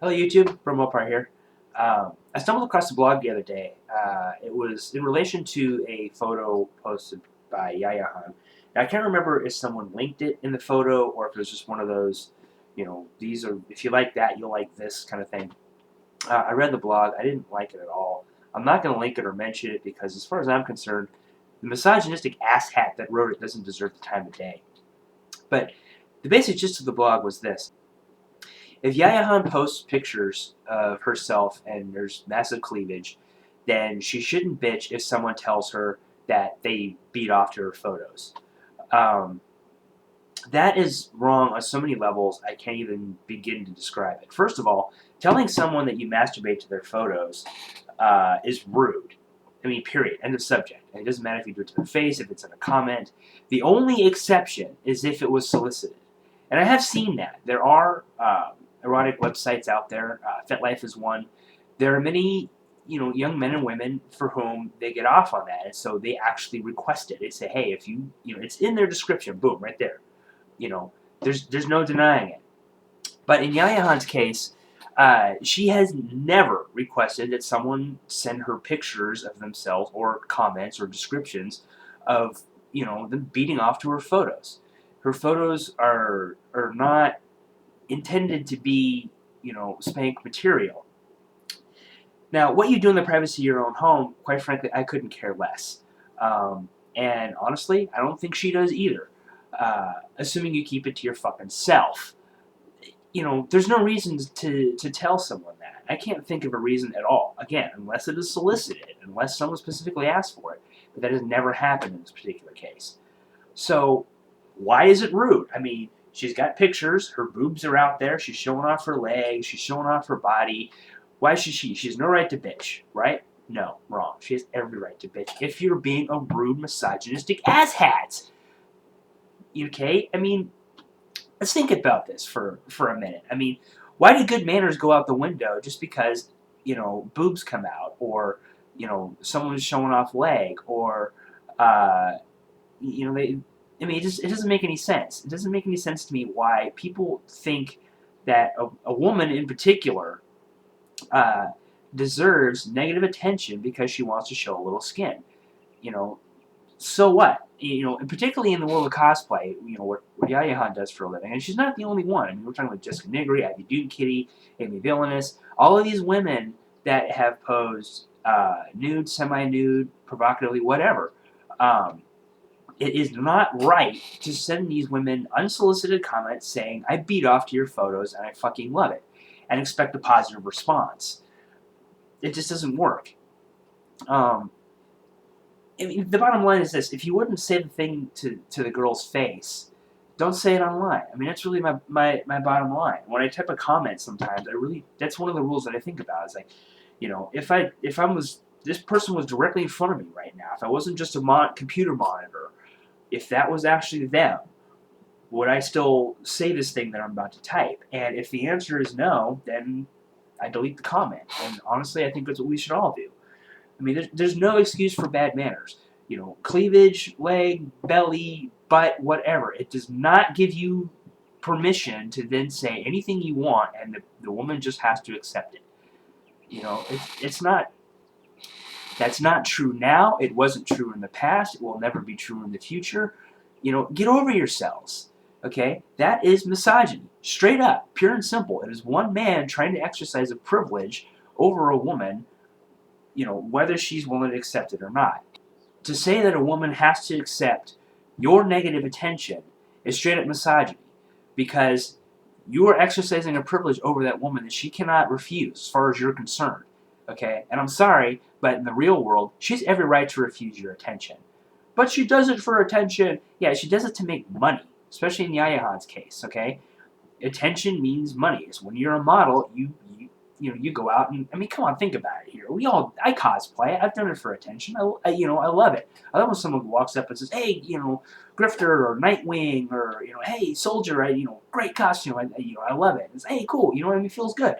Hello YouTube, from Mopar here. I stumbled across a blog the other day. It was in relation to a photo posted by Yaya Han. Now, I can't remember if someone linked it in the photo or if it was just one of those, these are, if you like that, you'll like this kind of thing. I read the blog. I didn't like it at all. I'm not going to link it or mention it because as far as I'm concerned, the misogynistic asshat that wrote it doesn't deserve the time of day. But the basic gist of the blog was this. If Yaya Han posts pictures of herself and there's massive cleavage, then she shouldn't bitch if someone tells her that they beat off to her photos. Um, that is wrong on so many levels I can't even begin to describe it. First of all, telling someone that you masturbate to their photos is rude. I mean, period. End of subject. And it doesn't matter if you do it to their face, if it's in a comment. The only exception is if it was solicited. And I have seen that. There are erotic websites out there. FetLife is one. There are many, young men and women for whom they get off on that, and so they actually request it. They say, "Hey, if it's in their description. Boom, right there. There's no denying it." But in Yaya Han's case, she has never requested that someone send her pictures of themselves or comments or descriptions of them beating off to her photos. Her photos are not intended to be spank material. Now, what you do in the privacy of your own home, quite frankly, I couldn't care less. And honestly, I don't think she does either. Assuming you keep it to your fucking self. There's no reason to tell someone that. I can't think of a reason at all. Again, unless it is solicited, unless someone specifically asked for it. But that has never happened in this particular case. So, why is it rude? I mean, she's got pictures. Her boobs are out there. She's showing off her legs. She's showing off her body. Why should she? She has no right to bitch, right? No, wrong. She has every right to bitch if you're being a rude, misogynistic asshat. Okay? I mean, let's think about this for a minute. I mean, why do good manners go out the window just because, boobs come out or, someone's showing off leg or, it doesn't make any sense. It doesn't make any sense to me why people think that a woman in particular deserves negative attention because she wants to show a little skin. So what? And particularly in the world of cosplay, what Yaya Han does for a living, and she's not the only one. I mean, we're talking about Jessica Nigri, Ivy Dude Kitty, Amy Villainous, all of these women that have posed nude, semi-nude, provocatively, whatever. It is not right to send these women unsolicited comments saying, "I beat off to your photos and I fucking love it," and expect a positive response. It just doesn't work. I mean, the bottom line is this. If you wouldn't say the thing to the girl's face, don't say it online. I mean, that's really my bottom line. When I type a comment sometimes, that's one of the rules that I think about. Is like, if this person was directly in front of me right now, if I wasn't just a computer monitor, if that was actually them, would I still say this thing that I'm about to type? And if the answer is no, then I delete the comment. And honestly, I think that's what we should all do. I mean, there's no excuse for bad manners. Cleavage, leg, belly, butt, whatever. It does not give you permission to then say anything you want, and the woman just has to accept it. It's not. That's not true now. It wasn't true in the past. It will never be true in the future. Get over yourselves. Okay? That is misogyny. Straight up. Pure and simple. It is one man trying to exercise a privilege over a woman, whether she's willing to accept it or not. To say that a woman has to accept your negative attention is straight up misogyny, because you are exercising a privilege over that woman that she cannot refuse as far as you're concerned. Okay? And I'm sorry, but in the real world, she has every right to refuse your attention. But she does it for attention. Yeah, she does it to make money, especially in Yaya Han's case, okay? Attention means money. It's when you're a model, you go out and, I mean, come on, think about it here. I cosplay. I've done it for attention. I love it. I love when someone walks up and says, "Hey, Grifter or Nightwing or, hey, Soldier, great costume." I love it. It's, hey, cool. You know what I mean? It feels good.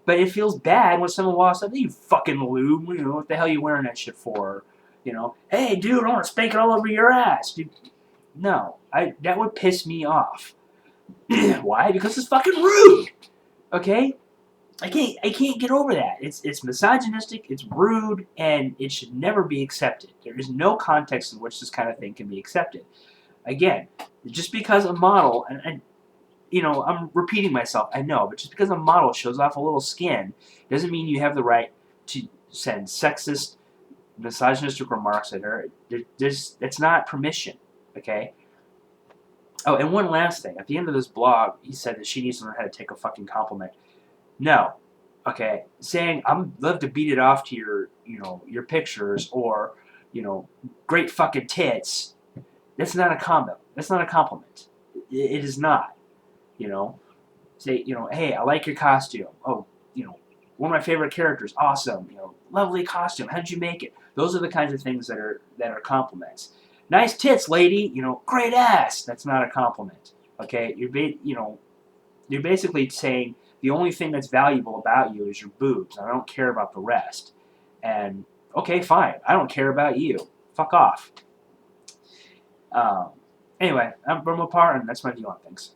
But it feels bad when someone walks up, "Hey, you fucking lube, what the hell are you wearing that shit for?" "Hey, dude, I want to spank it all over your ass." Dude, no, that would piss me off. Why? Because it's fucking rude. Okay? I can't get over that. It's misogynistic, it's rude, and it should never be accepted. There is no context in which this kind of thing can be accepted. Again, just because a model, and I'm repeating myself, I know, but just because a model shows off a little skin doesn't mean you have the right to send sexist, misogynistic remarks at her. It's not permission, okay? Oh, and one last thing. At the end of this blog, he said that she needs to learn how to take a fucking compliment. No. Okay. Saying I'm love to beat it off to your pictures or, great fucking tits. That's not a comment. That's not a compliment. It is not. You know. Say, hey, I like your costume. Oh, one of my favorite characters. Awesome. Lovely costume. How'd you make it? Those are the kinds of things that are compliments. Nice tits, lady. Great ass. That's not a compliment. Okay. You're basically saying the only thing that's valuable about you is your boobs. I don't care about the rest. And okay, fine. I don't care about you. Fuck off. Um, anyway, I'm Burma Par, and that's my view on things.